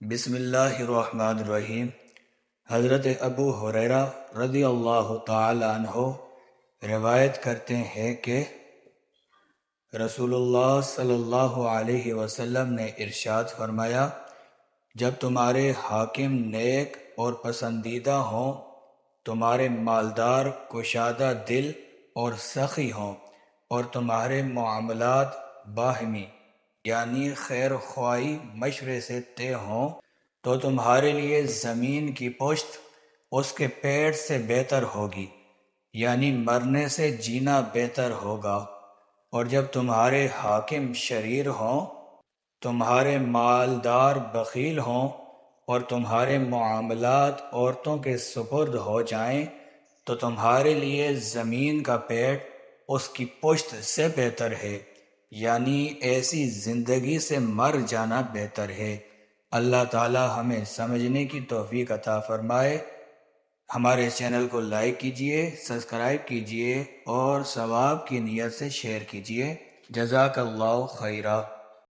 بسم اللہ الرحمن الرحیم۔ حضرت ابو ہریرہ رضی اللہ تعالی عنہ روایت کرتے ہیں کہ رسول اللہ صلی اللہ علیہ وسلم نے ارشاد فرمایا، جب تمہارے حاکم نیک اور پسندیدہ ہوں، تمہارے مالدار کشادہ دل اور سخی ہوں، اور تمہارے معاملات باہمی یعنی خیر خواہی مشورے سے طے ہوں، تو تمہارے لیے زمین کی پشت اس کے پیڑ سے بہتر ہوگی، یعنی مرنے سے جینا بہتر ہوگا۔ اور جب تمہارے حاکم شریر ہوں، تمہارے مالدار بخیل ہوں، اور تمہارے معاملات عورتوں کے سپرد ہو جائیں، تو تمہارے لیے زمین کا پیڑ اس کی پشت سے بہتر ہے، یعنی ایسی زندگی سے مر جانا بہتر ہے۔ اللہ تعالی ہمیں سمجھنے کی توفیق عطا فرمائے۔ ہمارے چینل کو لائک کیجئے، سبسکرائب کیجئے اور ثواب کی نیت سے شیئر کیجئے۔ جزاک اللہ خیرہ۔